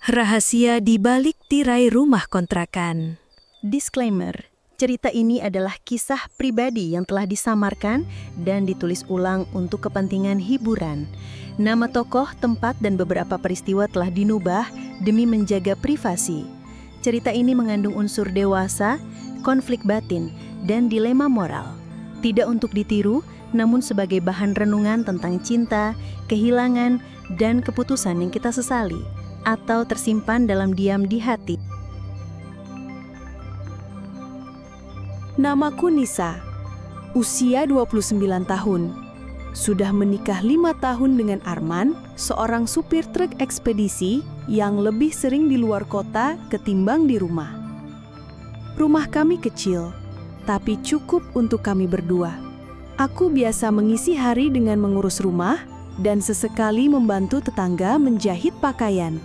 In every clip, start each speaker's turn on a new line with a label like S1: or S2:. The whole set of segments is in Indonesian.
S1: Rahasia di balik tirai rumah kontrakan.
S2: Disclaimer, cerita ini adalah kisah pribadi yang telah disamarkan dan ditulis ulang untuk kepentingan hiburan. Nama tokoh, tempat, dan beberapa peristiwa telah dinubah demi menjaga privasi. Cerita ini mengandung unsur dewasa, konflik batin, dan dilema moral. Tidak untuk ditiru, namun sebagai bahan renungan tentang cinta, kehilangan, dan keputusan yang kita sesali atau tersimpan dalam diam di hati.
S3: Namaku Nisa, usia 29 tahun. Sudah menikah 5 tahun dengan Arman, seorang supir truk ekspedisi yang lebih sering di luar kota ketimbang di rumah. Rumah kami kecil, tapi cukup untuk kami berdua. Aku biasa mengisi hari dengan mengurus rumah dan sesekali membantu tetangga menjahit pakaian.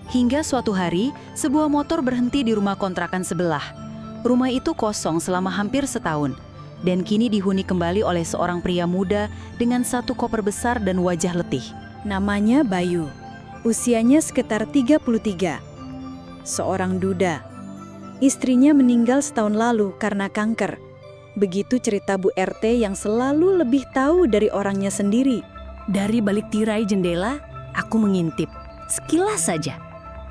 S4: Hingga suatu hari, sebuah motor berhenti di rumah kontrakan sebelah. Rumah itu kosong selama hampir setahun, dan kini dihuni kembali oleh seorang pria muda dengan satu koper besar dan wajah letih.
S1: Namanya Bayu. Usianya sekitar 33. Seorang duda. Istrinya meninggal setahun lalu karena kanker. Begitu cerita Bu RT yang selalu lebih tahu dari orangnya sendiri.
S4: Dari balik tirai jendela, aku mengintip. Sekilas saja,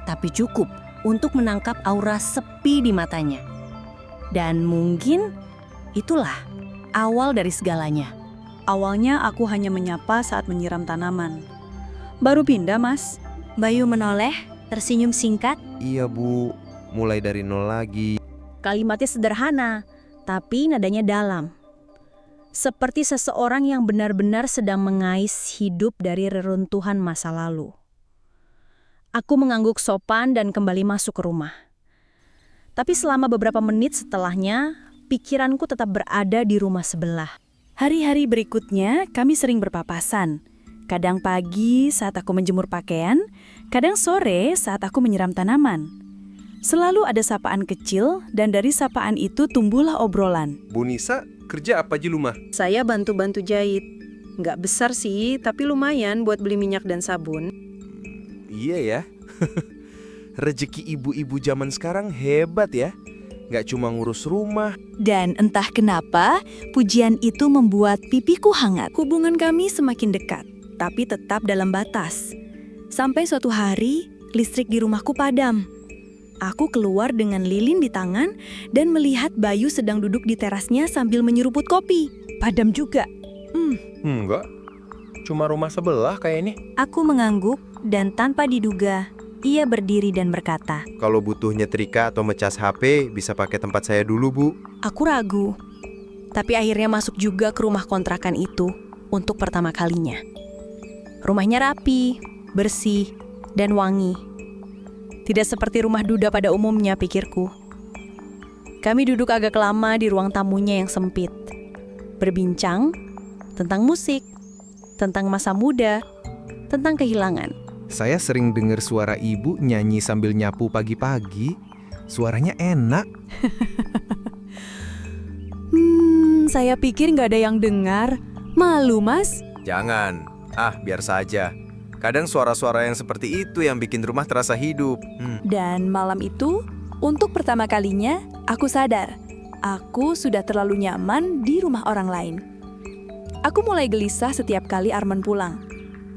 S4: tapi cukup untuk menangkap aura sepi di matanya. Dan mungkin itulah awal dari segalanya.
S3: Awalnya aku hanya menyapa saat menyiram tanaman. Baru pindah, Mas.
S1: Bayu menoleh, tersenyum singkat.
S5: Iya Bu, mulai dari nol lagi.
S1: Kalimatnya sederhana, tapi nadanya dalam. Seperti seseorang yang benar-benar sedang mengais hidup dari reruntuhan masa lalu. Aku mengangguk sopan dan kembali masuk ke rumah. Tapi selama beberapa menit setelahnya, pikiranku tetap berada di rumah sebelah.
S3: Hari-hari berikutnya kami sering berpapasan. Kadang pagi saat aku menjemur pakaian, kadang sore saat aku menyiram tanaman. Selalu ada sapaan kecil dan dari sapaan itu tumbuhlah obrolan.
S5: Bu Nisa, kerja apa aja rumah?
S2: Saya bantu-bantu jahit. Nggak besar sih, tapi lumayan buat beli minyak dan sabun.
S5: Iya ya. Rezeki ibu-ibu zaman sekarang hebat ya. Nggak cuma ngurus rumah.
S3: Dan entah kenapa, pujian itu membuat pipiku hangat. Hubungan kami semakin dekat, tapi tetap dalam batas. Sampai suatu hari, listrik di rumahku padam. Aku keluar dengan lilin di tangan dan melihat Bayu sedang duduk di terasnya sambil menyeruput kopi. Padam juga.
S6: Enggak, cuma rumah sebelah kayak ini.
S1: Aku mengangguk dan tanpa diduga, ia berdiri dan berkata,
S5: Kalau butuh nyetrika atau mecas HP, bisa pakai tempat saya dulu Bu.
S3: Aku ragu, tapi akhirnya masuk juga ke rumah kontrakan itu untuk pertama kalinya. Rumahnya rapi, bersih, dan wangi. Tidak seperti rumah duda pada umumnya, pikirku. Kami duduk agak lama di ruang tamunya yang sempit, berbincang tentang musik, tentang masa muda, tentang kehilangan.
S5: Saya sering dengar suara ibu nyanyi sambil nyapu pagi-pagi. Suaranya enak.
S3: Saya pikir nggak ada yang dengar. Malu, Mas.
S5: Jangan. Biar saja. Kadang suara-suara yang seperti itu yang bikin rumah terasa hidup.
S3: Dan malam itu, untuk pertama kalinya, aku sadar. Aku sudah terlalu nyaman di rumah orang lain. Aku mulai gelisah setiap kali Arman pulang.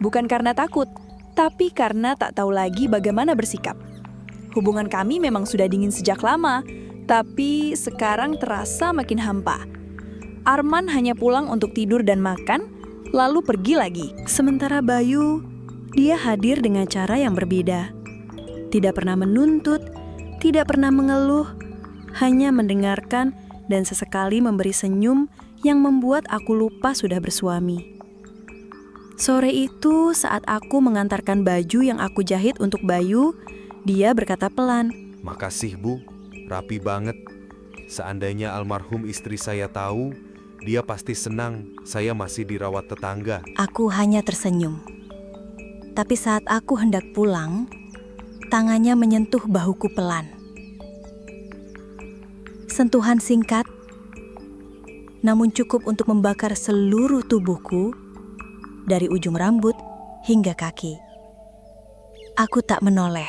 S3: Bukan karena takut, tapi karena tak tahu lagi bagaimana bersikap. Hubungan kami memang sudah dingin sejak lama, tapi sekarang terasa makin hampa. Arman hanya pulang untuk tidur dan makan, lalu pergi lagi.
S2: Sementara Bayu, dia hadir dengan cara yang berbeda. Tidak pernah menuntut, tidak pernah mengeluh, hanya mendengarkan dan sesekali memberi senyum yang membuat aku lupa sudah bersuami. Sore itu saat aku mengantarkan baju yang aku jahit untuk Bayu, dia berkata pelan,
S5: Makasih Bu, rapi banget. Seandainya almarhum istri saya tahu, dia pasti senang saya masih dirawat tetangga.
S1: Aku hanya tersenyum. Tapi saat aku hendak pulang, tangannya menyentuh bahuku pelan. Sentuhan singkat, namun cukup untuk membakar seluruh tubuhku, dari ujung rambut hingga kaki.
S2: Aku tak menoleh.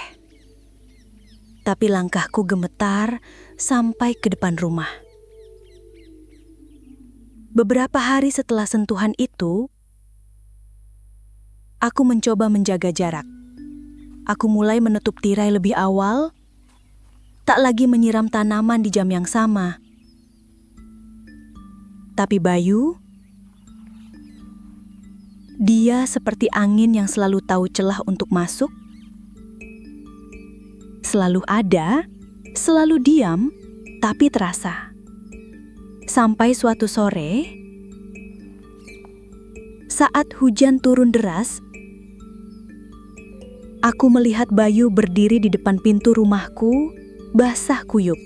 S2: Tapi langkahku gemetar sampai ke depan rumah. Beberapa hari setelah sentuhan itu, aku mencoba menjaga jarak. Aku mulai menutup tirai lebih awal, tak lagi menyiram tanaman di jam yang sama. Tapi Bayu, dia seperti angin yang selalu tahu celah untuk masuk. Selalu ada, selalu diam, tapi terasa. Sampai suatu sore, saat hujan turun deras, aku melihat Bayu berdiri di depan pintu rumahku, basah kuyup.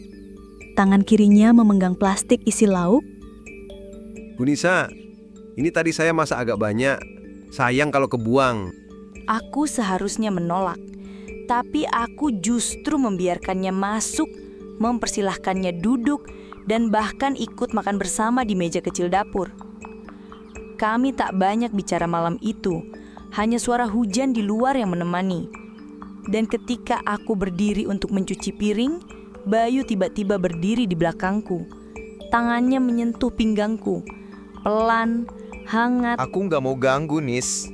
S2: Tangan kirinya memegang plastik isi lauk.
S6: Bu Nisa, ini tadi saya masak agak banyak. Sayang kalau kebuang.
S7: Aku seharusnya menolak, tapi aku justru membiarkannya masuk, mempersilahkannya duduk, dan bahkan ikut makan bersama di meja kecil dapur. Kami tak banyak bicara malam itu, hanya suara hujan di luar yang menemani. Dan ketika aku berdiri untuk mencuci piring, Bayu tiba-tiba berdiri di belakangku. Tangannya menyentuh pinggangku, pelan, hangat.
S6: Aku nggak mau ganggu, Nis.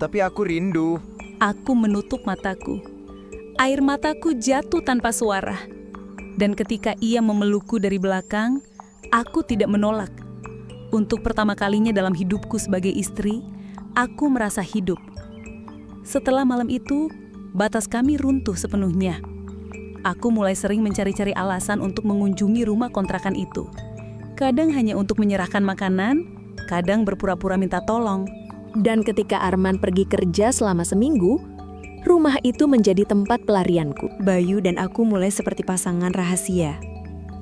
S6: Tapi aku rindu.
S1: Aku menutup mataku. Air mataku jatuh tanpa suara. Dan ketika ia memelukku dari belakang, aku tidak menolak. Untuk pertama kalinya dalam hidupku sebagai istri, aku merasa hidup. Setelah malam itu, batas kami runtuh sepenuhnya. Aku mulai sering mencari-cari alasan untuk mengunjungi rumah kontrakan itu. Kadang hanya untuk menyerahkan makanan, kadang berpura-pura minta tolong.
S2: Dan ketika Arman pergi kerja selama seminggu, rumah itu menjadi tempat pelarianku.
S7: Bayu dan aku mulai seperti pasangan rahasia.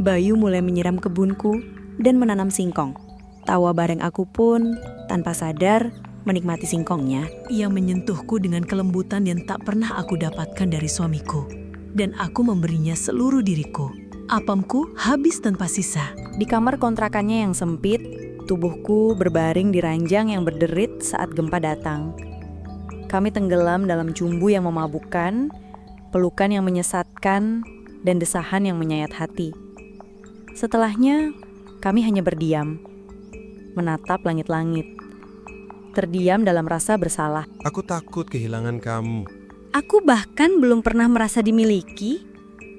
S7: Bayu mulai menyiram kebunku dan menanam singkong. Tawa bareng aku pun, tanpa sadar, menikmati singkongnya.
S2: Ia menyentuhku dengan kelembutan yang tak pernah aku dapatkan dari suamiku. Dan aku memberinya seluruh diriku. Apamku habis tanpa sisa.
S7: Di kamar kontrakannya yang sempit, tubuhku berbaring di ranjang yang berderit saat gempa datang. Kami tenggelam dalam cumbu yang memabukkan, pelukan yang menyesatkan, dan desahan yang menyayat hati. Setelahnya, kami hanya berdiam, menatap langit-langit, terdiam dalam rasa bersalah.
S5: Aku takut kehilangan kamu.
S1: Aku bahkan belum pernah merasa dimiliki.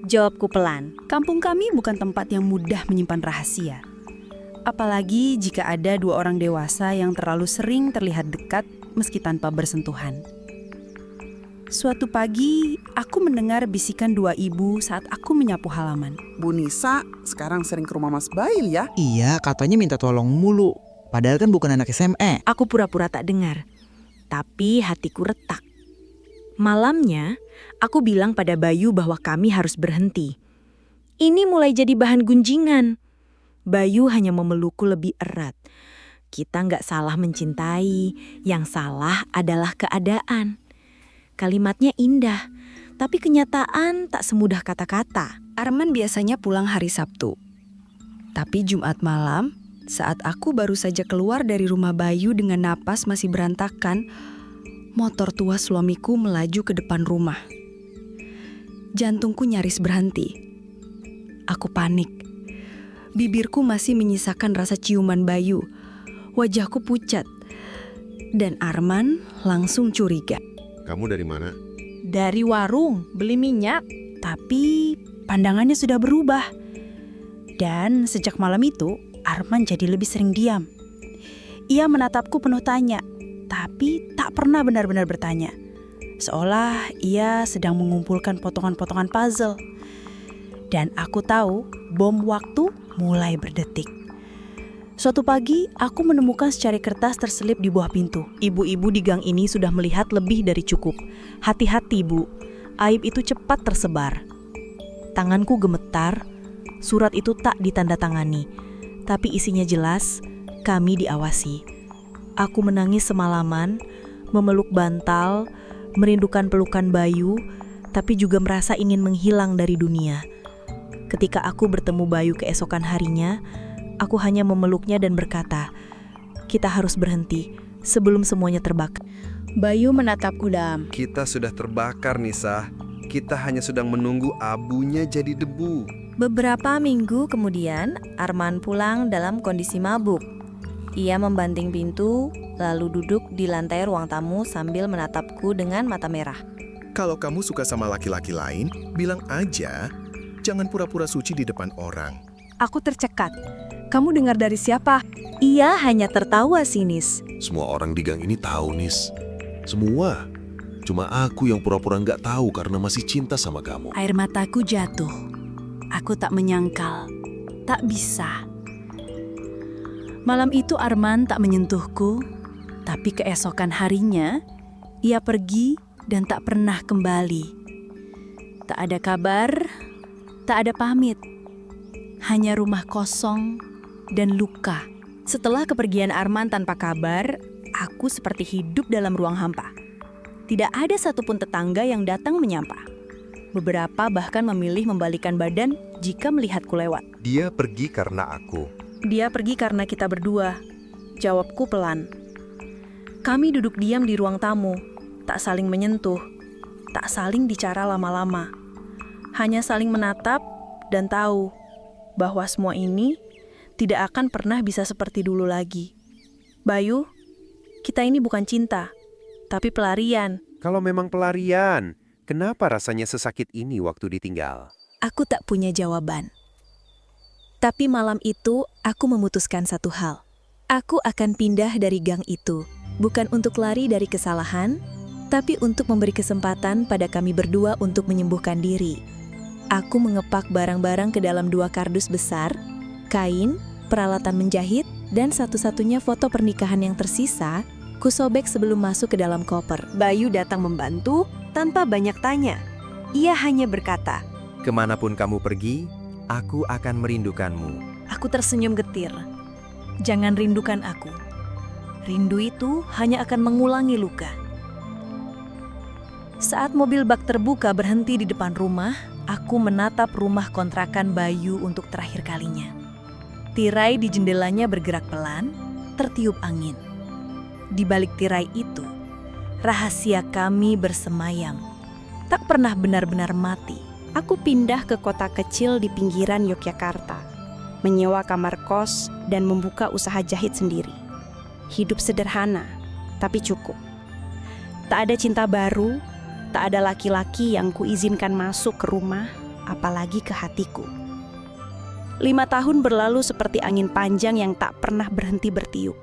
S1: Jawabku pelan.
S7: Kampung kami bukan tempat yang mudah menyimpan rahasia. Apalagi jika ada dua orang dewasa yang terlalu sering terlihat dekat meski tanpa bersentuhan. Suatu pagi, aku mendengar bisikan dua ibu saat aku menyapu halaman.
S8: Bu Nisa sekarang sering ke rumah Mas Bail ya?
S9: Iya, katanya minta tolong mulu. Padahal kan bukan anak SME.
S7: Aku pura-pura tak dengar, tapi hatiku retak. Malamnya, aku bilang pada Bayu bahwa kami harus berhenti. Ini mulai jadi bahan gunjingan. Bayu hanya memelukku lebih erat. Kita nggak salah mencintai, yang salah adalah keadaan. Kalimatnya indah, tapi kenyataan tak semudah kata-kata. Arman biasanya pulang hari Sabtu. Tapi Jumat malam, saat aku baru saja keluar dari rumah Bayu dengan napas masih berantakan, motor tua suamiku melaju ke depan rumah. Jantungku nyaris berhenti. Aku panik. Bibirku masih menyisakan rasa ciuman Bayu. Wajahku pucat. Dan Arman langsung curiga.
S5: Kamu dari mana?
S7: Dari warung, beli minyak. Tapi pandangannya sudah berubah. Dan sejak malam itu, Arman jadi lebih sering diam. Ia menatapku penuh tanya, tapi tak pernah benar-benar bertanya. Seolah ia sedang mengumpulkan potongan-potongan puzzle. Dan aku tahu bom waktu mulai berdetik. Suatu pagi, aku menemukan secari kertas terselip di bawah pintu. Ibu-ibu di gang ini sudah melihat lebih dari cukup. Hati-hati, Bu. Aib itu cepat tersebar. Tanganku gemetar. Surat itu tak ditandatangani. Tapi isinya jelas, kami diawasi. Aku menangis semalaman, memeluk bantal, merindukan pelukan Bayu, tapi juga merasa ingin menghilang dari dunia. Ketika aku bertemu Bayu keesokan harinya, aku hanya memeluknya dan berkata, kita harus berhenti sebelum semuanya terbakar.
S1: Bayu menatapku dalam.
S6: Kita sudah terbakar, Nisa. Kita hanya sedang menunggu abunya jadi debu.
S1: Beberapa minggu kemudian, Arman pulang dalam kondisi mabuk. Ia membanting pintu, lalu duduk di lantai ruang tamu sambil menatapku dengan mata merah.
S10: Kalau kamu suka sama laki-laki lain, bilang aja. Jangan pura-pura suci di depan orang.
S3: Aku tercekat. Kamu dengar dari siapa?
S1: Ia hanya tertawa sinis.
S11: Semua orang di gang ini tahu, Nis. Semua. Cuma aku yang pura-pura nggak tahu karena masih cinta sama kamu.
S7: Air mataku jatuh. Aku tak menyangkal. Tak bisa. Malam itu Arman tak menyentuhku, tapi keesokan harinya, ia pergi dan tak pernah kembali. Tak ada kabar, tak ada pamit. Hanya rumah kosong dan luka.
S1: Setelah kepergian Arman tanpa kabar, aku seperti hidup dalam ruang hampa. Tidak ada satupun tetangga yang datang menyapa. Beberapa bahkan memilih membalikkan badan jika melihatku lewat.
S5: Dia pergi karena aku.
S1: Dia pergi karena kita berdua. Jawabku pelan. Kami duduk diam di ruang tamu, tak saling menyentuh, tak saling bicara lama-lama. Hanya saling menatap dan tahu bahwa semua ini tidak akan pernah bisa seperti dulu lagi. Bayu, kita ini bukan cinta, tapi pelarian.
S5: Kalau memang pelarian, kenapa rasanya sesakit ini waktu ditinggal?
S1: Aku tak punya jawaban. Tapi malam itu, aku memutuskan satu hal. Aku akan pindah dari gang itu, bukan untuk lari dari kesalahan, tapi untuk memberi kesempatan pada kami berdua untuk menyembuhkan diri. Aku mengepak barang-barang ke dalam 2 kardus besar, kain, peralatan menjahit, dan satu-satunya foto pernikahan yang tersisa, kusobek sebelum masuk ke dalam koper.
S2: Bayu datang membantu tanpa banyak tanya. Ia hanya berkata,
S12: "Kemanapun kamu pergi, aku akan merindukanmu."
S1: Aku tersenyum getir. Jangan rindukan aku. Rindu itu hanya akan mengulangi luka. Saat mobil bak terbuka berhenti di depan rumah, aku menatap rumah kontrakan Bayu untuk terakhir kalinya. Tirai di jendelanya bergerak pelan, tertiup angin. Di balik tirai itu, rahasia kami bersemayam. Tak pernah benar-benar mati.
S2: aku pindah ke kota kecil di pinggiran Yogyakarta, menyewa kamar kos dan membuka usaha jahit sendiri. Hidup sederhana, tapi cukup. Tak ada cinta baru, tak ada laki-laki yang kuizinkan masuk ke rumah, apalagi ke hatiku. 5 tahun berlalu seperti angin panjang yang tak pernah berhenti bertiup.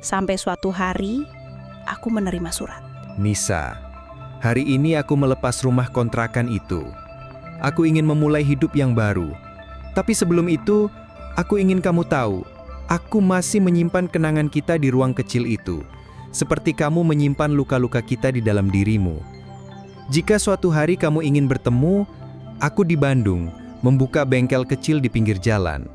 S2: Sampai suatu hari, aku menerima surat.
S13: Nisa, hari ini aku melepas rumah kontrakan itu. Aku ingin memulai hidup yang baru. Tapi sebelum itu, aku ingin kamu tahu, aku masih menyimpan kenangan kita di ruang kecil itu. Seperti kamu menyimpan luka-luka kita di dalam dirimu. Jika suatu hari kamu ingin bertemu, aku di Bandung, membuka bengkel kecil di pinggir jalan.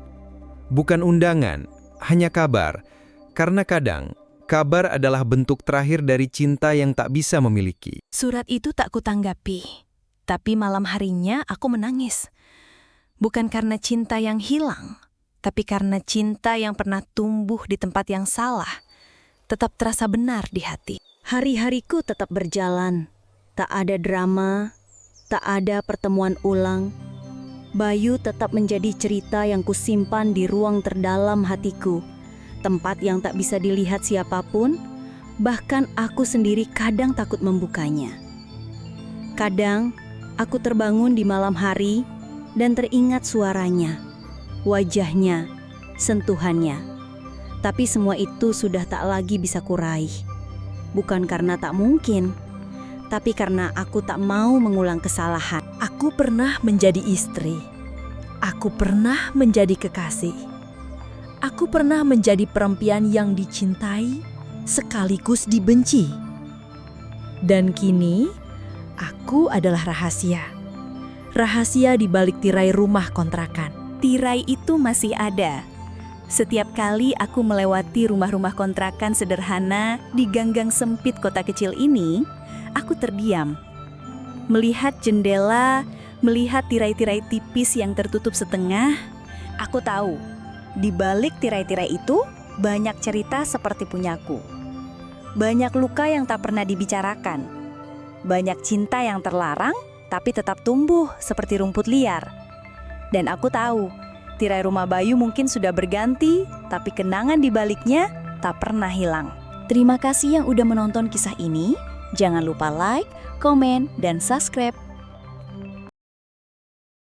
S13: Bukan undangan, hanya kabar. Karena kadang, kabar adalah bentuk terakhir dari cinta yang tak bisa memiliki.
S1: Surat itu tak kutanggapi, tapi malam harinya aku menangis. Bukan karena cinta yang hilang, tapi karena cinta yang pernah tumbuh di tempat yang salah, tetap terasa benar di hati.
S2: Hari-hariku tetap berjalan, tak ada drama, tak ada pertemuan ulang. Bayu tetap menjadi cerita yang kusimpan di ruang terdalam hatiku. Tempat yang tak bisa dilihat siapapun, bahkan aku sendiri kadang takut membukanya. Kadang, aku terbangun di malam hari dan teringat suaranya, wajahnya, sentuhannya. Tapi semua itu sudah tak lagi bisa kuraih. Bukan karena tak mungkin, tapi karena aku tak mau mengulang kesalahan.
S1: Aku pernah menjadi istri. Aku pernah menjadi kekasih. Aku pernah menjadi perempuan yang dicintai sekaligus dibenci. Dan kini, aku adalah rahasia. Rahasia di balik tirai rumah kontrakan.
S3: Tirai itu masih ada. Setiap kali aku melewati rumah-rumah kontrakan sederhana di gang-gang sempit kota kecil ini, aku terdiam. Melihat jendela, melihat tirai-tirai tipis yang tertutup setengah, aku tahu, di balik tirai-tirai itu banyak cerita seperti punyaku.
S1: Banyak luka yang tak pernah dibicarakan. Banyak cinta yang terlarang, tapi tetap tumbuh seperti rumput liar. Dan aku tahu, tirai rumah Bayu mungkin sudah berganti, tapi kenangan di baliknya tak pernah hilang. Terima kasih yang udah menonton kisah ini. Jangan lupa like, komen, dan subscribe.